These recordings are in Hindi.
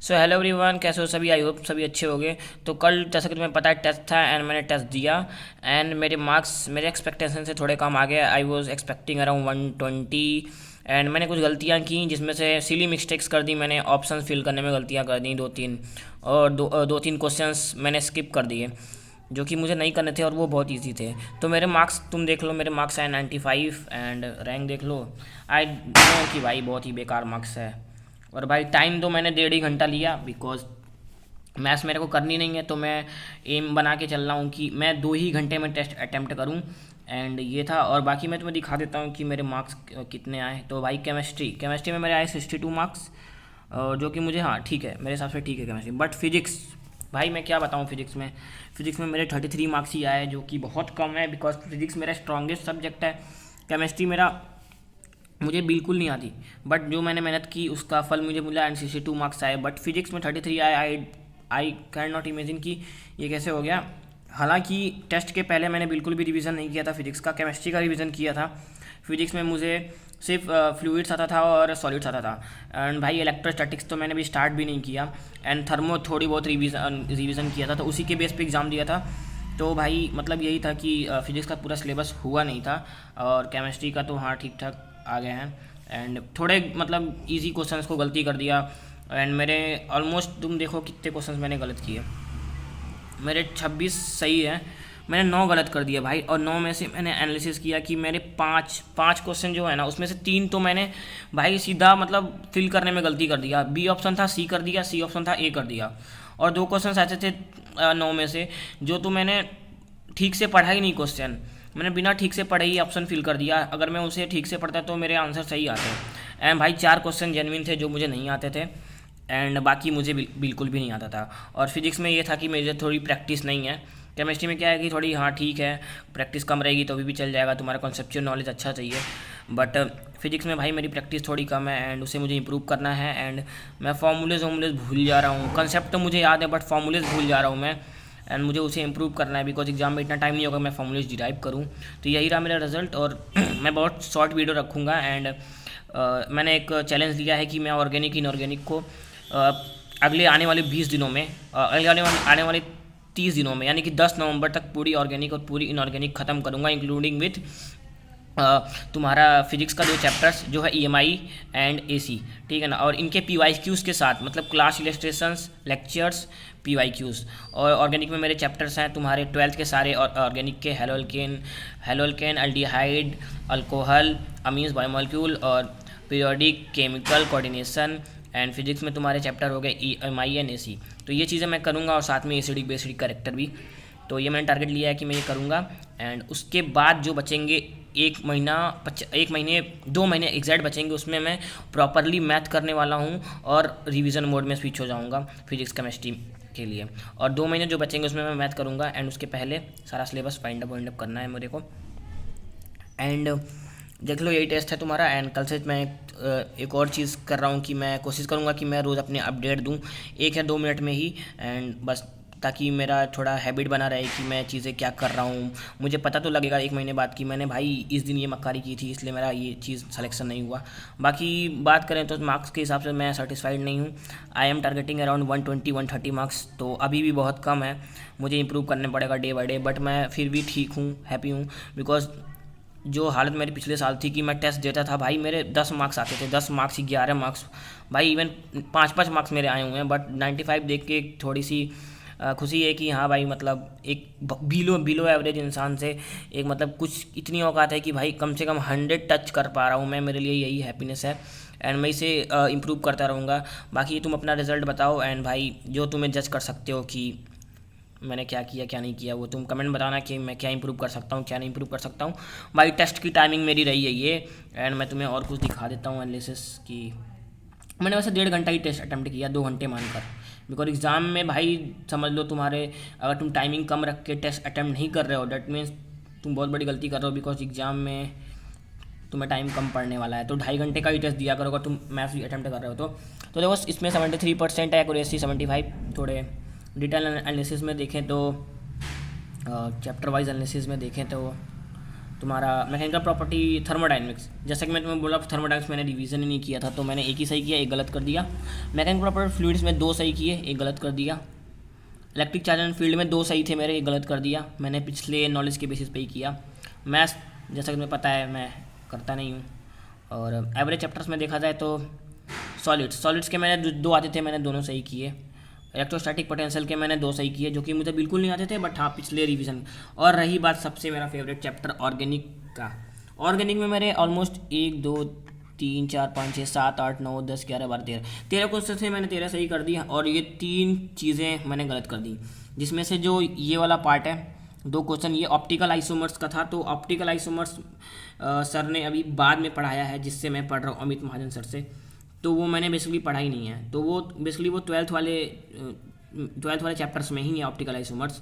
सो हेलो एवरीवन, कैसे हो सभी? आई होप सभी अच्छे होंगे। तो कल जैसा कि तुम्हें पता है टेस्ट था एंड मैंने टेस्ट दिया एंड मेरे मार्क्स मेरे एक्सपेक्टेशन से थोड़े कम आ गए। I was expecting around 120 and मैंने कुछ गलतियां की जिसमें से सिली मिस्टेक्स कर दी। मैंने ऑप्शन फिल करने में गलतियां कर दी दो तीन, और दो तीन क्वेश्चंस मैंने स्किप कर दिए जो कि मुझे नहीं करने थे और वो बहुत इजी थे। तो मेरे मार्क्स तुम देख लो, मेरे मार्क्स आए 95 एंड रैंक देख लो। आई नो कि भाई बहुत ही बेकार मार्क्स है। और भाई टाइम तो मैंने 1.5 घंटा लिया बिकॉज मैथ्स मेरे को करनी नहीं है, तो मैं एम बना के चल रहा हूँ कि मैं 2 ही घंटे में टेस्ट अटैम्प्ट करूँ। एंड ये था। और बाकी मैं तुम्हें दिखा देता हूँ कि मेरे मार्क्स कितने आए। तो भाई केमिस्ट्री में मेरे आए 62 मार्क्स, जो कि मुझे, हाँ ठीक है, मेरे हिसाब से ठीक है केमिस्ट्री। बट फिजिक्स, भाई मैं क्या बताऊँ, फिजिक्स में मेरे 33 मार्क्स ही आए, जो कि बहुत कम है बिकॉज फिजिक्स मेरा स्ट्रॉन्गेस्ट सब्जेक्ट है। केमिस्ट्री मेरा मुझे बिल्कुल नहीं आती, बट जो मैंने मेहनत की उसका फल मुझे मिला एंड 62 मार्क्स आए। बट फिजिक्स में 33 आए। आई कैन नॉट इमेजिन कि ये कैसे हो गया। हालांकि टेस्ट के पहले मैंने बिल्कुल भी रिवीजन नहीं किया था फिजिक्स का, केमिस्ट्री का रिवीजन किया था। फिजिक्स में मुझे सिर्फ फ्लूइड्स आता था और सॉलिड्स आता था। एंड भाई इलेक्ट्रोस्टैटिक्स तो मैंने भी स्टार्ट भी नहीं किया। एंड थर्मो थोड़ी बहुत रिवीजन किया था, तो उसी के बेस पे एग्ज़ाम दिया था। तो भाई मतलब यही था कि फिजिक्स का पूरा सिलेबस हुआ नहीं था, और केमिस्ट्री का तो हाँ ठीक ठाक आ गए हैं। एंड थोड़े मतलब इजी क्वेश्चंस को गलती कर दिया। एंड मेरे ऑलमोस्ट तुम देखो कितने क्वेश्चंस मैंने गलत किए। मेरे 26 सही है, मैंने 9 गलत कर दिए भाई। और 9 में से मैंने एनालिसिस किया कि मेरे पाँच पाँच क्वेश्चन जो है ना, उसमें से 3 तो मैंने भाई सीधा मतलब फिल करने में गलती कर दिया। बी ऑप्शन था, सी कर दिया, सी ऑप्शन था, ए कर दिया। और 2 क्वेश्चन ऐसे थे 9 में से जो तो मैंने ठीक से पढ़ा ही नहीं क्वेश्चन। मैंने बिना ठीक से पढ़े ही ऑप्शन फिल कर दिया। अगर मैं उसे ठीक से पढ़ता तो मेरे आंसर सही आते। एंड भाई 4 क्वेश्चन जेन्युइन थे जो मुझे नहीं आते थे, एंड बाकी मुझे बिल्कुल भी नहीं आता था। और फिजिक्स में ये था कि मुझे थोड़ी प्रैक्टिस नहीं है। केमिस्ट्री में क्या है कि थोड़ी, हाँ ठीक है, प्रैक्टिस कम रहेगी तो भी चल जाएगा, तुम्हारा कॉन्सेप्चुअल नॉलेज अच्छा चाहिए। बट फिजिक्स में भाई मेरी प्रैक्टिस थोड़ी कम है एंड उसे मुझे इंप्रूव करना है। एंड मैं फार्मूलेज भूल जा रहा हूँ। कंसेप्ट तो मुझे याद है बट फार्मूलेज भूल जा रहा हूँ मैं। एंड मुझे उसे इंप्रूव करना है बिकॉज एग्जाम में इतना टाइम नहीं होगा मैं फार्मूलेज डिराइव करूँ। तो यही रहा मेरा रिजल्ट। और मैं बहुत शॉर्ट वीडियो रखूँगा। एंड मैंने एक चैलेंज लिया है कि मैं ऑर्गेनिक इनऑर्गेनिक को अगले आने वाले 20 दिनों में, अगले आने वाले 30 दिनों में, यानी कि 10 नवंबर तक पूरी ऑर्गेनिक और पूरी इनऑर्गेनिक ख़त्म करूँगा, इंक्लूडिंग विथ तुम्हारा फिजिक्स का 2 चैप्टर्स जो है EMI एंड AC, ठीक है ना। और इनके PYQs के साथ, मतलब क्लास इलस्ट्रेशंस, लेक्चर्स, PYQs। और ऑर्गेनिक में मेरे चैप्टर्स हैं तुम्हारे 12th के सारे ऑर्गेनिक के, haloalkane, aldehyde, alcohol, amines, biomolecule और periodic chemical coordination. And physics में तुम्हारे चैप्टर हो गए EMI एंड AC। तो ये चीज़ें मैं करूँगा, और साथ में एसिडिक बेसिडिक करेक्टर भी। तो ये मैंने टारगेट लिया है कि मैं ये करूँगा। एंड उसके बाद जो बचेंगे 2 महीने एग्जैक्ट बचेंगे, उसमें मैं प्रॉपरली मैथ करने वाला हूँ और रिवीजन मोड में स्विच हो जाऊँगा फिजिक्स केमिस्ट्री के लिए। और 2 महीने जो बचेंगे उसमें मैं मैथ करूँगा। एंड उसके पहले सारा सिलेबस वाइंड अप करना है मेरे को। एंड देख लो यही टेस्ट है तुम्हारा। एंड कल से मैं एक और चीज़ कर रहा हूँ कि मैं कोशिश करूँगा कि मैं रोज़ अपने अपडेट दूँ 1 या 2 मिनट में ही। एंड बस ताकि मेरा थोड़ा हैबिट बना रहे कि मैं चीज़ें क्या कर रहा हूँ। मुझे पता तो लगेगा 1 महीने बाद कि मैंने भाई इस दिन ये मक्कारी की थी, इसलिए मेरा ये चीज़ सिलेक्शन नहीं हुआ। बाकी बात करें तो मार्क्स के हिसाब से मैं सेटिस्फाइड नहीं हूँ। I am targeting around 120-130 marks, तो अभी भी बहुत कम है, मुझे इंप्रूव करने पड़ेगा डे बाई डे। बट मैं फिर भी ठीक हूँ, हैप्पी हूँ। बिकॉज जो हालत मेरी पिछले साल थी कि मैं टेस्ट देता था भाई, मेरे 10 मार्क्स आते थे, 10 मार्क्स, 11 मार्क्स, भाई इवन 5-5 मार्क्स मेरे आए हुए हैं। बट 95 देख के थोड़ी सी खुशी है कि हाँ भाई, मतलब एक बिलो एवरेज इंसान से एक मतलब कुछ इतनी औकात है कि भाई कम से कम 100 टच कर पा रहा हूँ मैं, मेरे लिए यही हैप्पीनेस है। एंड मैं इसे इम्प्रूव करता रहूँगा। बाकी तुम अपना रिजल्ट बताओ। एंड भाई जो तुम्हें जज कर सकते हो कि मैंने क्या किया क्या नहीं किया, वो तुम कमेंट बताना कि मैं क्या इंप्रूव कर सकता हूँ, क्या नहीं इंप्रूव कर सकता हूँ। भाई टेस्ट की टाइमिंग मेरी रही है ये। एंड मैं तुम्हें और कुछ दिखा देता हूँ एनालिसिस की। मैंने वैसे 1.5 घंटा ही टेस्ट अटैम्प्ट किया, 2 घंटे मानकर। बिकॉज एग्ज़ाम में भाई समझ लो तुम्हारे, अगर तुम टाइमिंग कम रख के टेस्ट अटैम्प्ट नहीं कर रहे हो, डैट मीन्स तुम बहुत बड़ी गलती कर रहे हो। बिकॉज एग्ज़ाम में तुम्हें टाइम कम पड़ने वाला है, तो 2.5 घंटे का ही टेस्ट दिया करो अगर तुम मैथ्स भी अटैम्प्ट कर रहे हो तो देखो इसमें 73% है एक्यूरेसी, 75 थोड़े डिटेल एनालिसिस में देखें तो, चैप्टर वाइज एनालिसिस में देखें तो तुम्हारा मैकेनिकल प्रॉपर्टी, थर्मोडाइनमिक्स, जैसा कि मैं तुम्हें बोला थर्मोडाइनमिक्स मैंने रिवीजन ही नहीं किया था, तो मैंने एक ही सही किया, एक गलत कर दिया। मैकेनिकल प्रॉपर्टी फ्लूइड्स में 2 सही किए, एक गलत कर दिया। इलेक्ट्रिक चार्ज एंड फील्ड में 2 सही थे मेरे, एक गलत कर दिया। मैंने पिछले नॉलेज के बेसिस पे ही किया। मैथ्स जैसा कि तुम्हें पता है मैं करता नहीं हूँ। और एवरेज चैप्टर्स में देखा जाए तो सॉलिड्स के मैंने 2 आते थे, मैंने दोनों सही किए। इलेक्ट्रोस्टैटिक पोटेंशियल के मैंने 2 सही किए, जो कि मुझे बिल्कुल नहीं आते थे, बट हाँ पिछले रिवीजन। और रही बात सबसे मेरा फेवरेट चैप्टर ऑर्गेनिक का, ऑर्गेनिक में मेरे ऑलमोस्ट 1 2 3 4 5 6 7 8 9 10 11 12 13 क्वेश्चन थे, मैंने 13 सही कर दिया। और ये 3 चीज़ें मैंने गलत कर दी, जिसमें से जो ये वाला पार्ट है 2 क्वेश्चन ये ऑप्टिकल आइसोमर्स का था। तो ऑप्टिकल आइसोमर्स सर ने अभी बाद में पढ़ाया है, जिससे मैं पढ़ रहा हूँ अमित महाजन सर से। तो वो मैंने बेसिकली पढ़ा ही नहीं है, तो वो बेसिकली वो 12th वाले चैप्टर्स में ही है ऑप्टिकल आइसोमर्स,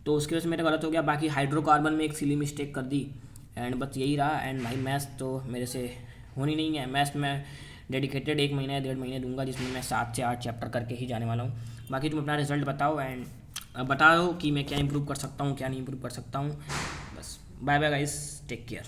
तो उसकी वजह से मेरा गलत हो गया। बाकी हाइड्रोकार्बन में एक सिली मिस्टेक कर दी, एंड बस यही रहा। एंड भाई मैथ्स तो मेरे से होनी नहीं है। मैथ्स में डेडिकेटेड 1 महीना या 1.5 महीने दूंगा, जिसमें मैं 7 से 8 चैप्टर करके ही जाने वाला हूँ। बाकी तुम अपना रिजल्ट बताओ एंड बताओ कि मैं क्या इंप्रूव कर सकता हूँ, क्या नहीं इंप्रूव कर सकता हूँ। बस bye bye guys, take care.